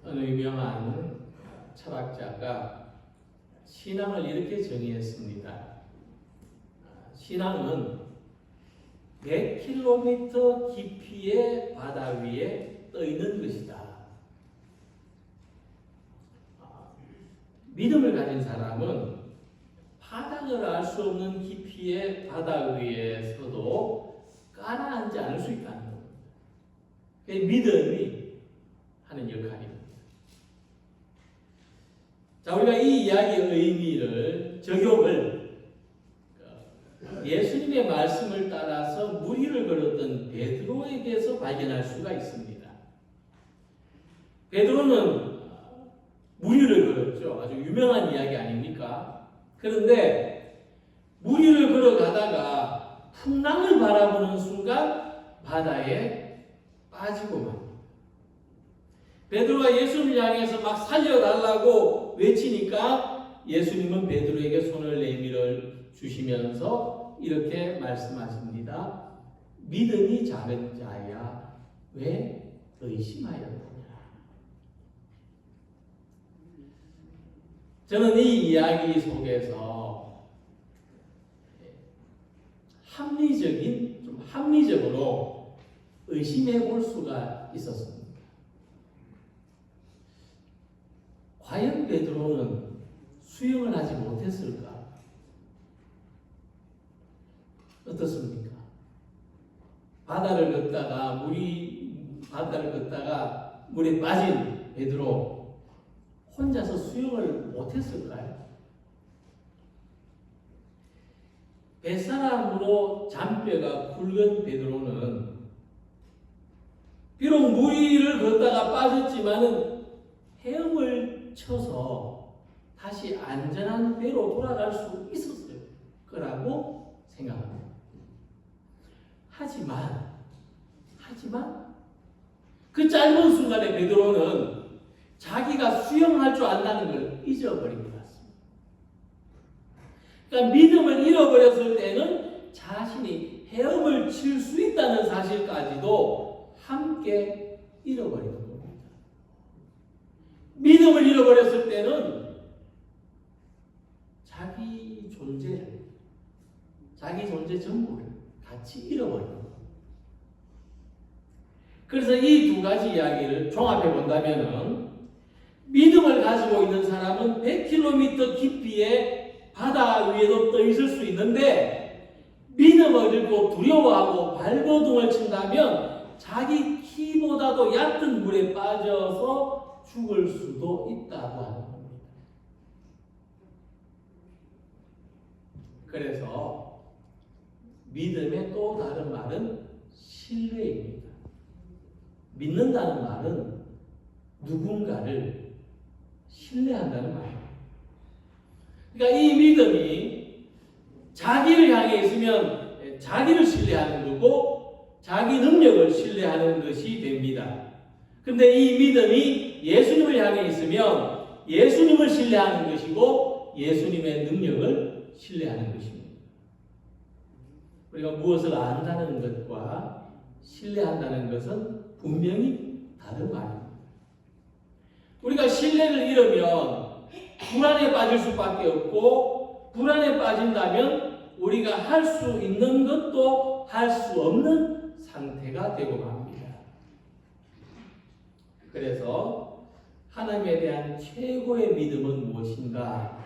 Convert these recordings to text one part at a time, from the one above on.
어느 유명한 철학자가 신앙을 이렇게 정의했습니다. 신앙은 100km 깊이의 바다 위에 떠 있는 것이다. 믿음을 가진 사람은 바닥을 알 수 없는 깊이의 바다 위에서도 가라앉지 않을 수 있다는 겁니다. 그게 믿음이 하는 역할입니다. 자, 우리가 이 이야기의 의미를, 적용을 예수님의 말씀을 따라서 무리를 걸었던 베드로에게서 발견할 수가 있습니다. 베드로는 무리를 걸었죠. 아주 유명한 이야기 아닙니까? 그런데 무리를 걸어가다가 풍랑을 바라보는 순간 바다에 빠지고 맙니다. 베드로가 예수님을 향해서 막 살려달라고 외치니까 예수님은 베드로에게 손을 내밀어 주시면서 이렇게 말씀하십니다. 믿음이 작은 자야, 왜 의심하였느냐? 저는 이 이야기 속에서 합리적으로 의심해 볼 수가 있었습니다. 과연 베드로는 수영을 하지 못했을까? 어떻습니까? 바다를 걷다가 물에 빠진 베드로 혼자서 수영을 못했을까요? 뱃사람으로 잔뼈가 굵은 베드로는 비록 무리를 걷다가 빠졌지만은 헤엄을 쳐서 다시 안전한 배로 돌아갈 수 있었을 거라고 생각합니다. 하지만 그 짧은 순간에 베드로는 자기가 수영할 줄 안다는 걸 잊어버린 것 같습니다. 그러니까 믿음을 잃어버렸을 때는 자신이 헤엄을 칠 수 있다는 사실까지도 함께 잃어버리는 겁니다. 믿음을 잃어버렸을 때는 자기 존재 전부를 같이 잃어버리는 겁니다. 그래서 이 두 가지 이야기를 종합해 본다면은 믿음을 가지고 있는 사람은 100km 깊이의 바다 위에도 떠 있을 수 있는데 믿음을 잃고 두려워하고 발버둥을 친다면 자기 키보다도 얕은 물에 빠져서 죽을 수도 있다고 하는 겁니다. 그래서 믿음의 또 다른 말은 신뢰입니다. 믿는다는 말은 누군가를 신뢰한다는 말이에요. 그러니까 이 믿음이 자기를 향해 있으면 자기를 신뢰하는 거고 자기 능력을 신뢰하는 것이 됩니다. 그런데 이 믿음이 예수님을 향해 있으면 예수님을 신뢰하는 것이고 예수님의 능력을 신뢰하는 것입니다. 우리가 무엇을 안다는 것과 신뢰한다는 것은 분명히 다른 말입니다. 우리가 신뢰를 잃으면 불안에 빠질 수밖에 없고 불안에 빠진다면 우리가 할 수 있는 것도 할 수 없는 상태가 되고 맙니다. 그래서 하나님에 대한 최고의 믿음은 무엇인가?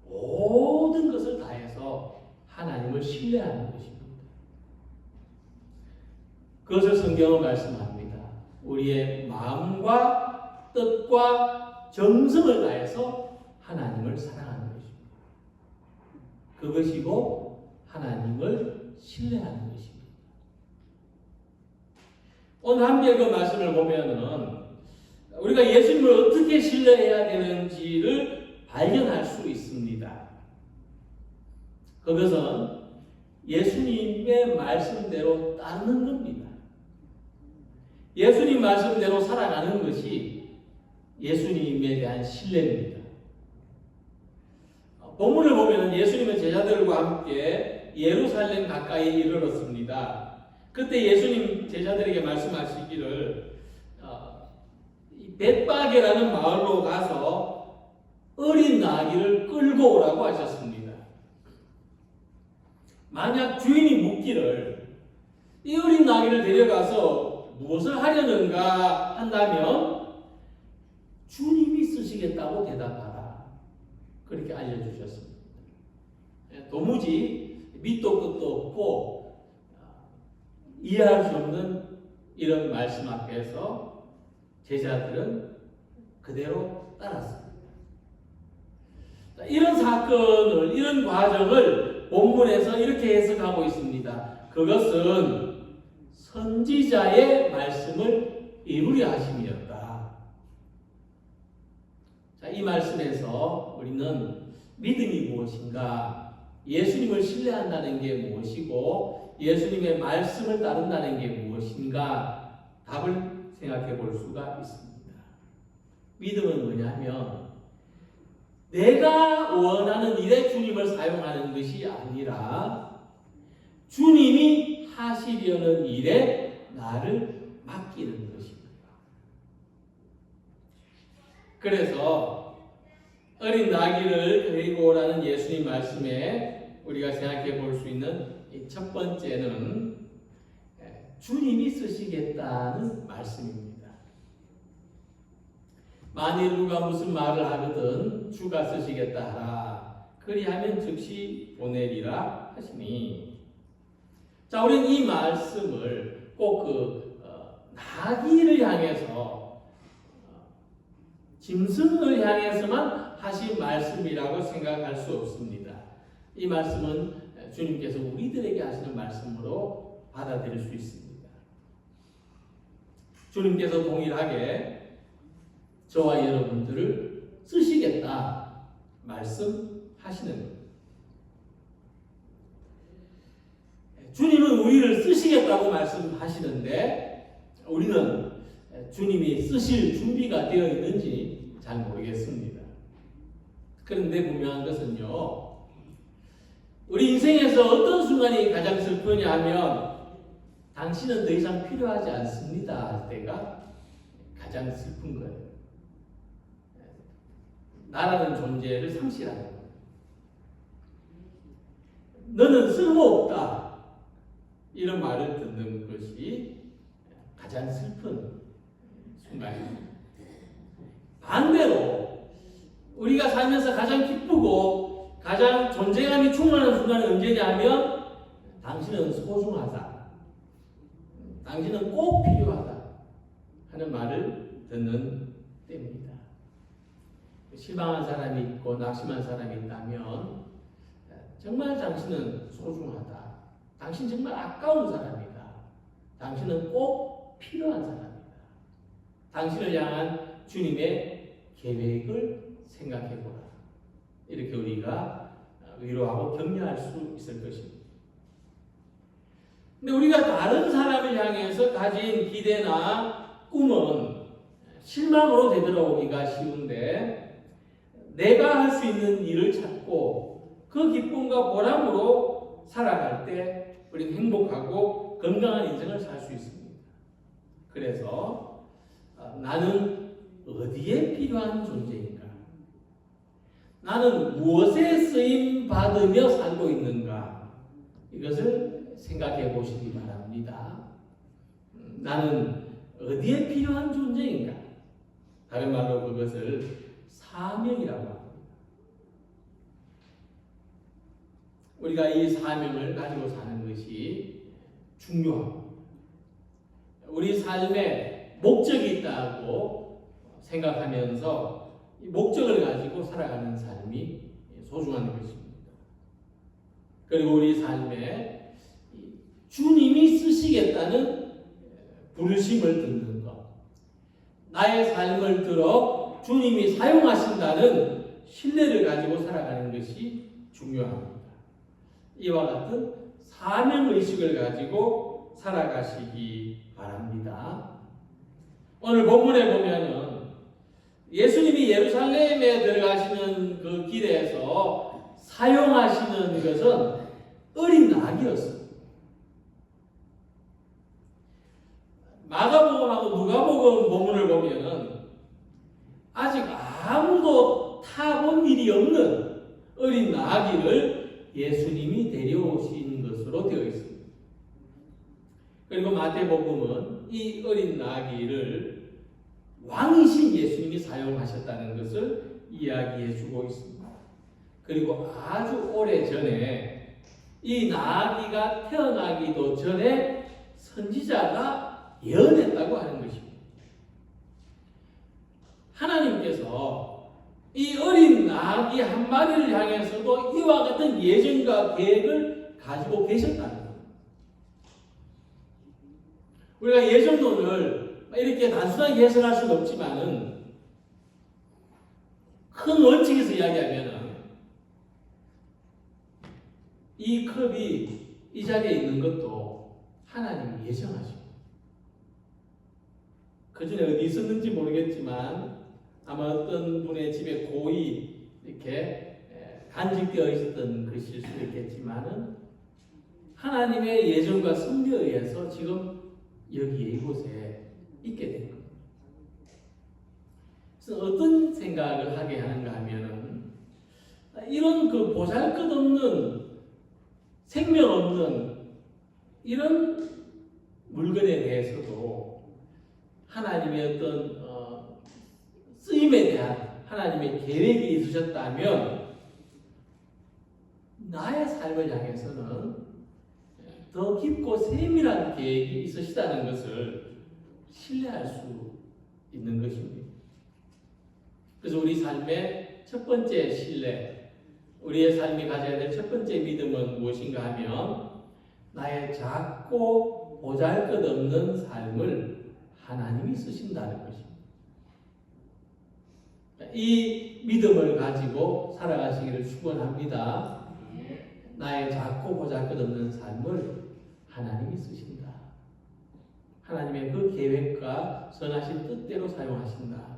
모든 것을 다해서 하나님을 신뢰하는 것입니다. 그것을 성경은 말씀합니다. 우리의 마음과 뜻과 정성을 다해서 하나님을 사랑하는 것입니다. 그것이고 하나님을 신뢰하는 것입니다. 오늘 함께 그 말씀을 보면은 우리가 예수님을 어떻게 신뢰해야 되는지를 발견할 수 있습니다. 그것은 예수님의 말씀대로 따르는 겁니다. 예수님 말씀대로 살아가는 것이 예수님에 대한 신뢰입니다. 본문을 보면 예수님은 제자들과 함께 예루살렘 가까이 이르렀습니다. 그때 예수님 제자들에게 말씀하시기를 벳바게라는 마을로 가서 어린 나귀를 끌고 오라고 하셨습니다. 만약 주인이 묻기를 이 어린 나귀를 데려가서 무엇을 하려는가 한다면 주님이 쓰시겠다고 대답하라. 그렇게 알려주셨습니다. 도무지 밑도 끝도 없고 이해할 수 없는 이런 말씀 앞에서 제자들은 그대로 따랐습니다. 이런 사건을, 이런 과정을 본문에서 이렇게 해석하고 있습니다. 그것은 선지자의 말씀을 이루려 하심이었다. 자, 이 말씀에서 우리는 믿음이 무엇인가, 예수님을 신뢰한다는 게 무엇이고 예수님의 말씀을 따른다는 게 무엇인가 답을 생각해 볼 수가 있습니다. 믿음은 뭐냐면 내가 원하는 일에 주님을 사용하는 것이 아니라 주님이 하시려는 일에 나를 맡기는 것입니다. 그래서 어린 나귀를 데리고 오라는 예수님 말씀에 우리가 생각해 볼 수 있는 첫 번째는 주님이 쓰시겠다는 말씀입니다. 만일 누가 무슨 말을 하거든 주가 쓰시겠다 하라. 그리하면 즉시 보내리라 하시니. 자, 우리는 이 말씀을 꼭 나귀를 향해서 짐승을 향해서만 하신 말씀이라고 생각할 수 없습니다. 이 말씀은 주님께서 우리들에게 하시는 말씀으로 받아들일 수 있습니다. 주님께서 동일하게 저와 여러분들을 쓰시겠다 말씀하시는 겁니다. 주님은 우리를 쓰시겠다고 말씀하시는데 우리는 주님이 쓰실 준비가 되어 있는지 잘 모르겠습니다. 그런데 분명한 것은요, 우리 인생에서 어떤 순간이 가장 슬프냐 하면 당신은 더 이상 필요하지 않습니다 할 때가 가장 슬픈 거예요. 나라는 존재를 상실하는 거예요. 너는 쓸모없다 이런 말을 듣는 것이 가장 슬픈 순간입니다. 반대로 우리가 살면서 가장 기쁘고 가장 존재감이 충만한 순간은 언제냐 하면 당신은 소중하다, 당신은 꼭 필요하다 하는 말을 듣는 때입니다. 실망한 사람이 있고 낙심한 사람이 있다면 정말 당신은 소중하다, 당신 정말 아까운 사람이다, 당신은 꼭 필요한 사람이다, 당신을 향한 주님의 계획을 생각해보라. 이렇게 우리가 위로하고 격려할 수 있을 것입니다. 근데 우리가 다른 사람을 향해서 가진 기대나 꿈은 실망으로 되돌아오기가 쉬운데 내가 할 수 있는 일을 찾고 그 기쁨과 보람으로 살아갈 때 우리는 행복하고 건강한 인생을 살 수 있습니다. 그래서 나는 어디에 필요한 존재인가? 나는 무엇에 쓰임 받으며 살고 있는가? 이것을 생각해 보시기 바랍니다. 나는 어디에 필요한 존재인가? 다른 말로 그것을 사명이라고 합니다. 우리가 이 사명을 가지고 사는 것이 중요합니다. 우리 삶에 목적이 있다고 생각하면서 이 목적을 가지고 살아가는 삶이 소중한 것입니다. 그리고 우리 삶에 주님이 쓰시겠다는 부르심을 듣는 것, 나의 삶을 들어 주님이 사용하신다는 신뢰를 가지고 살아가는 것이 중요합니다. 이와 같은 사명의식을 가지고 살아가시기 바랍니다. 오늘 본문에 보면은 예수님이 예루살렘에 들어가시는 그 길에서 사용하시는 것은 어린 낙이었습니다. 마가복음하고 누가복음 본문을 보면은 타본 일이 없는 어린 나귀를 예수님이 데려오신 것으로 되어 있습니다. 그리고 마태복음은 이 어린 나귀를 왕이신 예수님이 사용하셨다는 것을 이야기해 주고 있습니다. 그리고 아주 오래 전에 이 나귀가 태어나기도 전에 선지자가 예언했다고 하는 것입니다. 하나님께서 이 어린 나귀 한 마리를 향해서도 이와 같은 예정과 계획을 가지고 계셨다는 겁니다. 우리가 예정론을 이렇게 단순하게 해석할 수는 없지만은 큰 원칙에서 이야기하면은 이 컵이 이 자리에 있는 것도 하나님이 예정하시고, 그 전에 어디 있었는지 모르겠지만 아마 어떤 분의 집에 고이 이렇게 간직되어 있었던 것일 수도 있겠지만은 하나님의 예정과 섭리에 의해서 지금 여기 이곳에 있게 된 겁니다. 그래서 어떤 생각을 하게 하는가 하면은 이런 그 보잘것없는 생명 없는 이런 물건에 대해서도 하나님의 어떤 쓰임에 대한 하나님의 계획이 있으셨다면 나의 삶을 향해서는 더 깊고 세밀한 계획이 있으시다는 것을 신뢰할 수 있는 것입니다. 그래서 우리 삶의 첫 번째 신뢰, 우리의 삶이 가져야 될 첫 번째 믿음은 무엇인가 하면 나의 작고 보잘것없는 삶을 하나님이 쓰신다는 것입니다. 이 믿음을 가지고 살아가시기를 축원합니다. 나의 작고 보잘것없는 삶을 하나님이 쓰신다. 하나님의 그 계획과 선하신 뜻대로 사용하신다.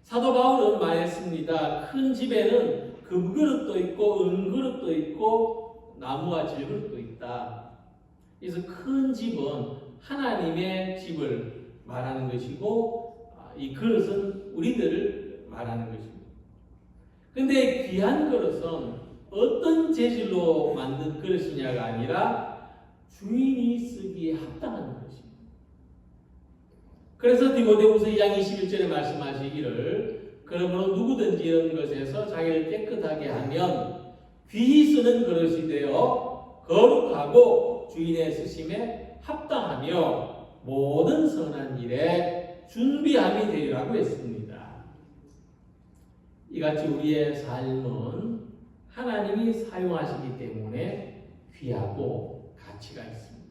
사도 바울은 말했습니다. 큰 집에는 금그릇도 있고 은그릇도 있고 나무와 질그릇도 있다. 그래서 큰 집은 하나님의 집을 말하는 것이고 이 그릇은 우리들을 말하는 것입니다. 그런데 귀한 그릇은 어떤 재질로 만든 그릇이냐가 아니라 주인이 쓰기에 합당한 것입니다. 그래서 디모데후서 2장 21절에 말씀하시기를 그러므로 누구든지 이런 것에서 자기를 깨끗하게 하면 귀히 쓰는 그릇이 되어 거룩하고 주인의 쓰심에 합당하며 모든 선한 일에 준비함이 되리라고 했습니다. 이같이 우리의 삶은 하나님이 사용하시기 때문에 귀하고 가치가 있습니다.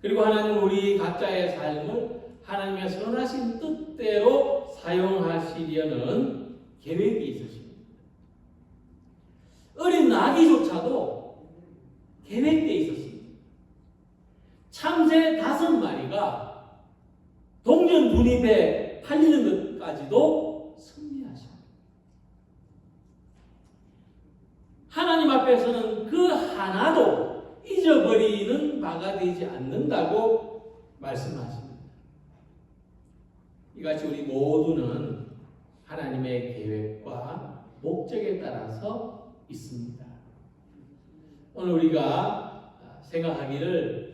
그리고 하나님은 우리 각자의 삶을 하나님의 선하신 뜻대로 사용하시려는 계획이 있으십니다. 어린 나귀조차도 계획되어 있었습니다. 참새 5마리가 동전 2입에 팔리는 것까지도 섭리하십니다. 하나님 앞에서는 그 하나도 잊어버리는 바가 되지 않는다고 말씀하십니다. 이같이 우리 모두는 하나님의 계획과 목적에 따라서 있습니다. 오늘 우리가 생각하기를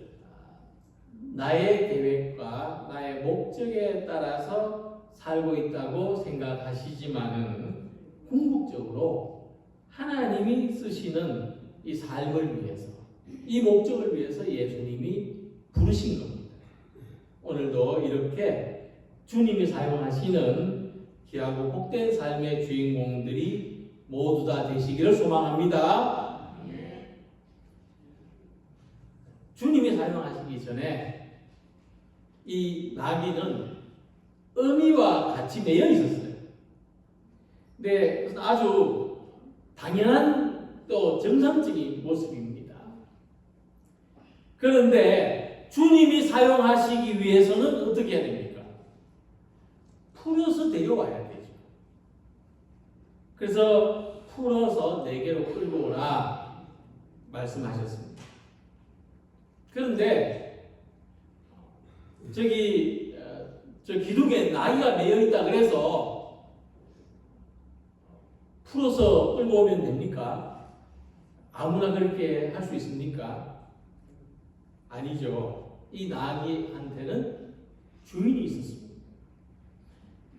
나의 계획과 나의 목적에 따라서 살고 있다고 생각하시지만은 궁극적으로 하나님이 쓰시는 이 삶을 위해서, 이 목적을 위해서 예수님이 부르신 겁니다. 오늘도 이렇게 주님이 사용하시는 귀하고 복된 삶의 주인공들이 모두 다 되시기를 소망합니다. 주님이 사용하시기 전에 이 나귀는 어미와 같이 매여 있었어요. 근데 아주 당연한 또 정상적인 모습입니다. 그런데 주님이 사용하시기 위해서는 어떻게 해야 됩니까? 풀어서 데려와야 되죠. 그래서 풀어서 내게로 끌고 오라 말씀하셨습니다. 그런데 저 기둥에 나귀가 매여 있다 그래서 풀어서 끌고 오면 됩니까? 아무나 그렇게 할 수 있습니까? 아니죠. 이 나귀한테는 주인이 있었습니다.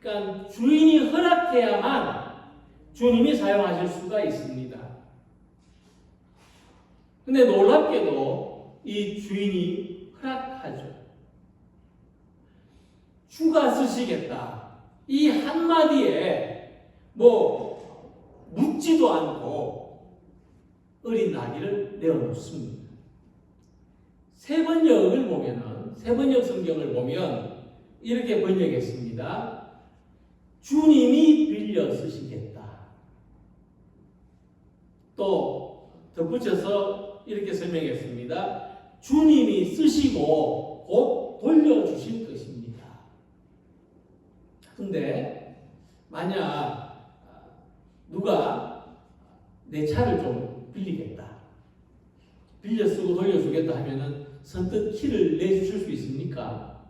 그러니까 주인이 허락해야만 주님이 사용하실 수가 있습니다. 근데 놀랍게도 이 주인이 허락하죠. 주가 쓰시겠다. 이 한마디에 묻지도 않고 어린 나귀를 내어놓습니다. 세번역을 보면은, 세번역 성경을 보면 이렇게 번역했습니다. 주님이 빌려 쓰시겠다. 또 덧붙여서 이렇게 설명했습니다. 주님이 쓰시고 곧 돌려주실 것입니다. 근데 만약 누가 내 차를 좀 빌리겠다, 빌려 쓰고 돌려주겠다 하면은 선뜻 키를 내주실 수 있습니까?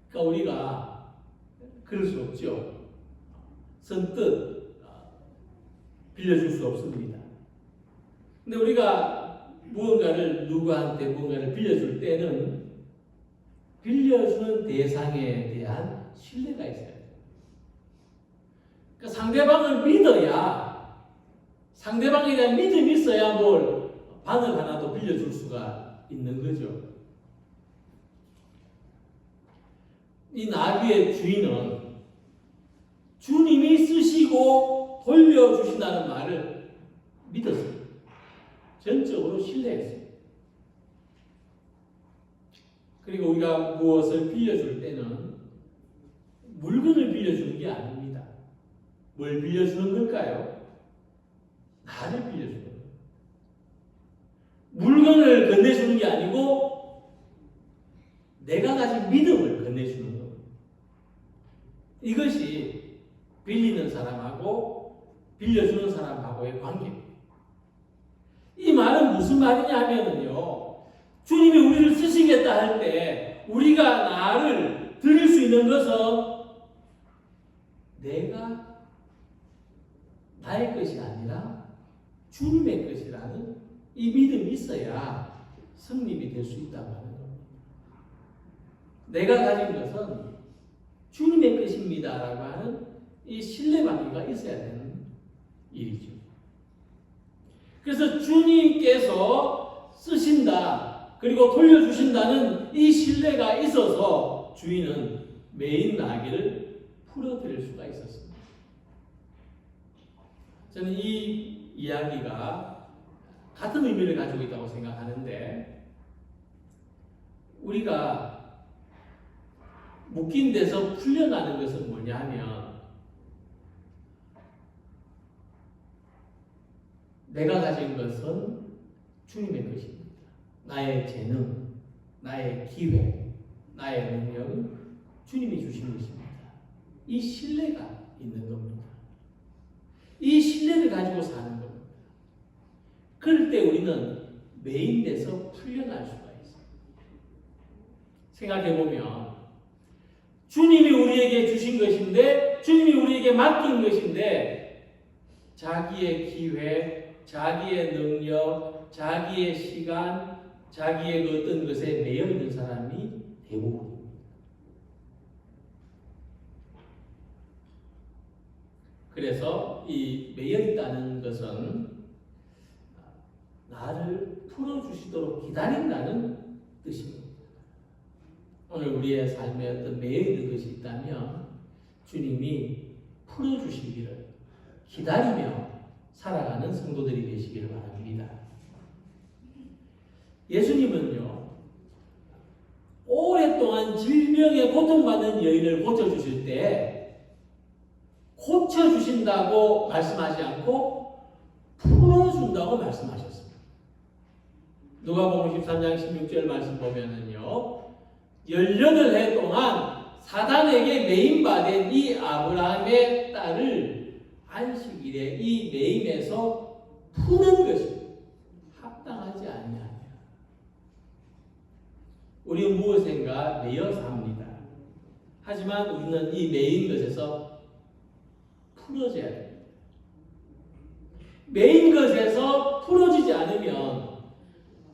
그러니까 우리가 그럴 수 없죠. 선뜻 빌려줄 수 없습니다. 근데 우리가 누구한테 무언가를 빌려줄 때는 빌려주는 대상에 대한 신뢰가 있어야 돼요. 그러니까 상대방을 믿어야, 상대방에 대한 믿음이 있어야 바늘 하나도 빌려줄 수가 있는 거죠. 이 나귀의 주인은 주님이 쓰시고 돌려주신다는 말을 믿었어요. 전적으로 신뢰했어요. 그리고 우리가 무엇을 빌려줄 때는 물건을 빌려주는 게 아닙니다. 뭘 빌려주는 걸까요? 나를 빌려주는 거예요. 물건을 건네주는 게 아니고 내가 가진 믿음을 건네주는 거예요. 이것이 빌리는 사람하고 빌려주는 사람하고의 관계입니다. 이 말은 무슨 말이냐 하면은요, 주님이 우리를 쓰시겠다 할 때 우리가 나를 드릴 수 있는 것은 내가 나의 것이 아니라 주님의 것이라는 이 믿음이 있어야 성립이 될 수 있다고 하는 겁니다. 내가 가진 것은 주님의 것입니다 라고 하는 이 신뢰관계가 있어야 되는 일이죠. 그래서 주님께서 쓰신다, 그리고 돌려주신다는 이 신뢰가 있어서 주인은 메인 나귀를 풀어드릴 수가 있었습니다. 저는 이 이야기가 같은 의미를 가지고 있다고 생각하는데, 우리가 묶인 데서 풀려나는 것은 뭐냐면, 내가 가진 것은 주님의 것입니다. 나의 재능, 나의 기회, 나의 능력은 주님이 주신 것입니다. 이 신뢰가 있는 겁니다. 이 신뢰를 가지고 사는 겁니다. 그럴 때 우리는 매인돼서 풀려날 수가 있어요. 생각해보면 주님이 우리에게 주신 것인데, 주님이 우리에게 맡긴 것인데, 자기의 기회, 자기의 능력, 자기의 시간, 자기의 그 어떤 것에 매여 있는 사람이 대부분입니다. 그래서 이 매여 있다는 것은 나를 풀어주시도록 기다린다는 뜻입니다. 오늘 우리의 삶에 어떤 매여 있는 것이 있다면 주님이 풀어주시기를 기다리며 살아가는 성도들이 되시기를 바랍니다. 예수님은요, 오랫동안 질병에 고통받는 여인을 고쳐주실 때 고쳐주신다고 말씀하지 않고 풀어준다고 말씀하셨습니다. 누가복음 13장 16절 말씀 보면은요, 18해 동안 사단에게 매임받은 이 아브라함의 딸을 안식일에 이 매임에서 푸는 것이 합당하지 아니하냐. 우리는 무엇인가 매여 삽니다. 하지만 우리는 이 매인 것에서 풀어져야 됩니다. 메인 것에서 풀어지지 않으면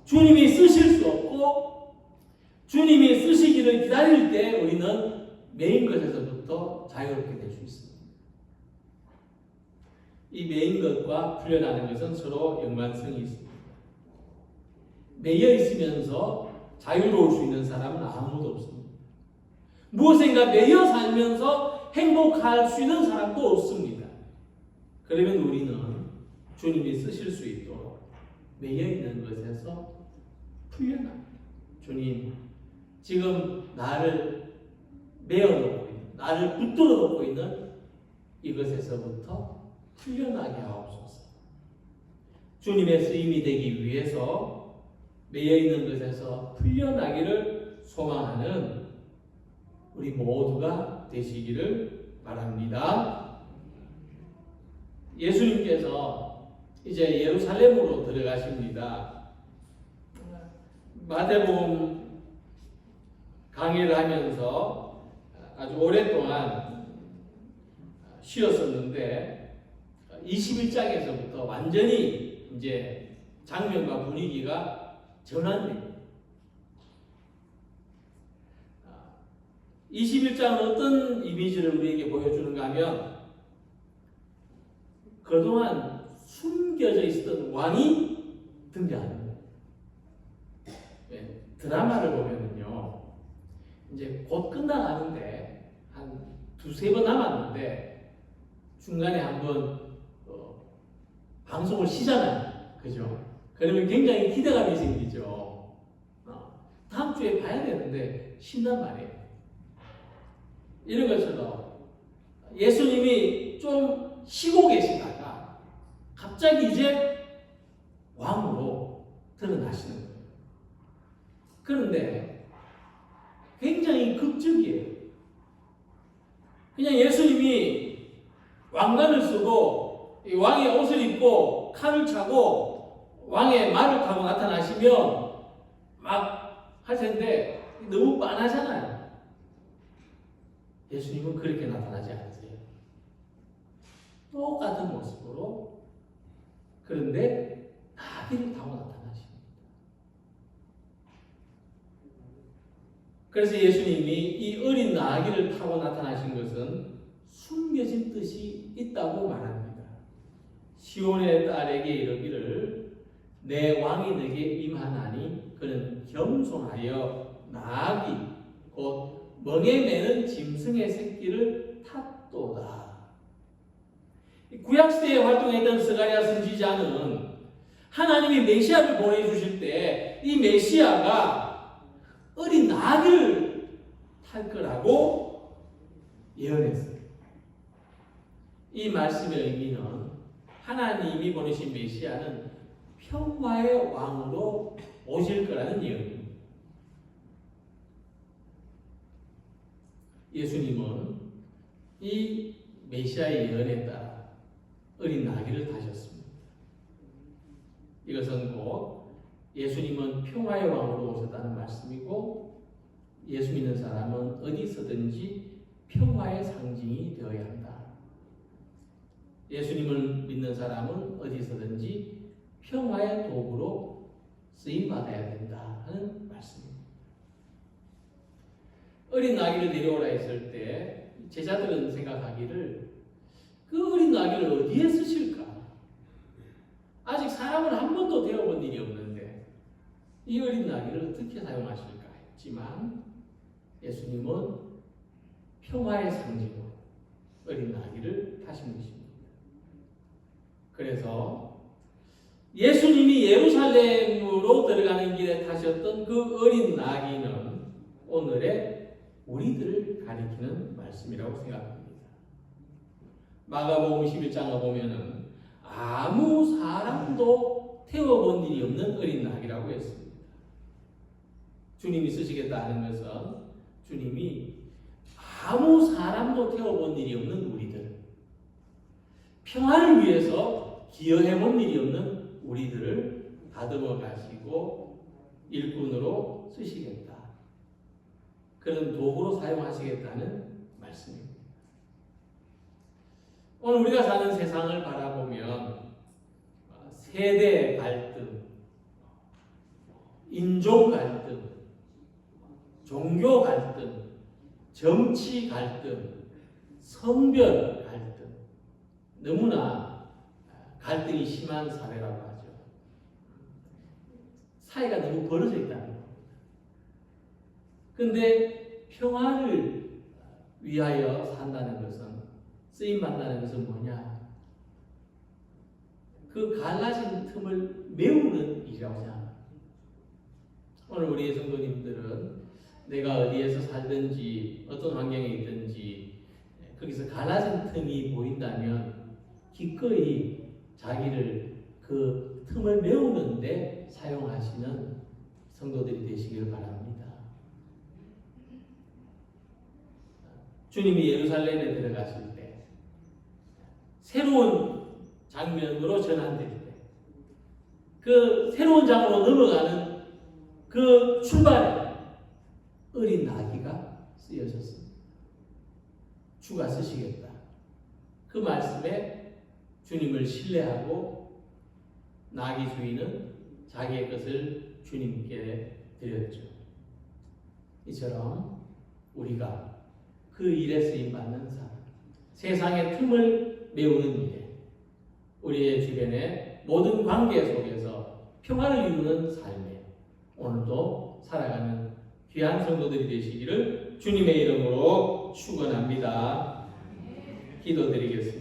주님이 쓰실 수 없고 주님이 쓰시기를 기다릴 때 우리는 메인 것에서부터 자유롭게 될 수 있습니다. 이 메인 것과 풀려나는 것은 서로 연관성이 있습니다. 매여 있으면서 자유로울 수 있는 사람은 아무도 없습니다. 무엇인가 매여 살면서 행복할 수 있는 사람도 없습니다. 그러면 우리는 주님이 쓰실 수 있도록 매여 있는 것에서 풀려납니다. 주님, 지금 나를 매어놓고 있는, 나를 붙들어 놓고 있는 이것에서부터 풀려나게 하옵소서. 주님의 쓰임이 되기 위해서 매여 있는 것에서 풀려나기를 소망하는 우리 모두가 되시기를 바랍니다. 예수님께서 이제 예루살렘으로 들어가십니다. 마태복음 강의를 하면서 아주 오랫동안 쉬었었는데 21장에서부터 완전히 이제 장면과 분위기가 전환됩니다. 21장은 어떤 이미지를 우리에게 보여주는가 하면 그동안 숨겨져 있었던 왕이 등장합니다. 네, 드라마를 보면은요, 이제 곧 끝나가는데 한 두세 번 남았는데 중간에 한번 방송을 쉬잖아요. 그죠? 그러면 굉장히 기대감이 생기죠. 다음 주에 봐야 되는데 쉰단 말이에요. 이런 것처럼 예수님이 좀 쉬고 계시다가 갑자기 이제 왕으로 드러나시는 거예요. 그런데 굉장히 극적이에요. 그냥 예수님이 왕관을 쓰고 왕의 옷을 입고 칼을 차고 왕의 말을 타고 나타나시면 막 할 텐데 너무 빤하잖아요. 예수님은 그렇게 나타나지 않으세요. 똑같은 모습으로 그런데 나귀를 타고 나타나십니다. 그래서 예수님이 이 어린 나귀를 타고 나타나신 것은 숨겨진 뜻이 있다고 말합니다. 시온의 딸에게 이르기를 내 왕이 내게 임하나니 그는 겸손하여 나귀 곧 멍에 매는 짐승의 새끼를 탔도다. 구약시대에 활동했던 스가랴 선지자는 하나님이 메시아를 보내주실 때 이 메시아가 어린 나귀를 탈 거라고 예언했어요. 이 말씀의 의미는 하나님이 보내신 메시아는 평화의 왕으로 오실 거라는 예언입니다. 예수님은 이 메시아의 예언에 따라 어린 나귀를 타셨습니다. 이것은 곧 예수님은 평화의 왕으로 오셨다는 말씀이고 예수 믿는 사람은 어디서든지 평화의 상징이 되어야 한다. 예수님을 믿는 사람은 어디서든지 평화의 도구로 쓰임받아야 된다 하는 말씀입니다. 어린 나귀를 데려오라 했을 때 제자들은 생각하기를 그 어린 나귀를 어디에 쓰실까? 아직 사람을 한 번도 데려본 일이 없는데 이 어린 나귀를 어떻게 사용하실까 했지만 예수님은 평화의 상징으로 어린 나귀를 타신 것입니다. 그래서 예수님이 예루살렘으로 들어가는 길에 타셨던 그 어린 나귀는 오늘의 우리들을 가리키는 말씀이라고 생각합니다. 마가복음 11장을 보면은 아무 사람도 태워본 일이 없는 어린 나귀라고 했습니다. 주님이 쓰시겠다 하는 것은 주님이 아무 사람도 태워본 일이 없는 우리들, 평화를 위해서 기여해본 일이 없는 우리들을 다듬어 가시고 일꾼으로 쓰시겠다. 그런 도구로 사용하시겠다는 말씀입니다. 오늘 우리가 사는 세상을 바라보면 세대 갈등, 인종 갈등, 종교 갈등, 정치 갈등, 성별 갈등, 너무나 갈등이 심한 사회라고 하죠. 사회가 너무 벌어져 있다는 겁니다. 그런데 평화를 위하여 산다는 것은, 쓰임받는다는 것은 뭐냐? 그 갈라진 틈을 메우는 일이라고 생각합니다. 오늘 우리의 성도님들은 내가 어디에서 살든지 어떤 환경에 있든지 거기서 갈라진 틈이 보인다면 기꺼이 자기를 그 틈을 메우는데 사용하시는 성도들이 되시길 바랍니다. 주님이 예루살렘에 들어가실 때 새로운 장면으로 전환될 때 그 새로운 장으로 넘어가는 그 출발에 어린 나귀가 쓰여졌습니다. 주가 쓰시겠다. 그 말씀에 주님을 신뢰하고 나귀 주인은 자기의 것을 주님께 드렸죠. 이처럼 우리가 그 일에 쓰임받는 사람, 세상의 틈을 메우는 일에, 우리의 주변의 모든 관계 속에서 평화를 이루는 삶에 오늘도 살아가는 귀한 성도들이 되시기를 주님의 이름으로 축원합니다. 기도드리겠습니다.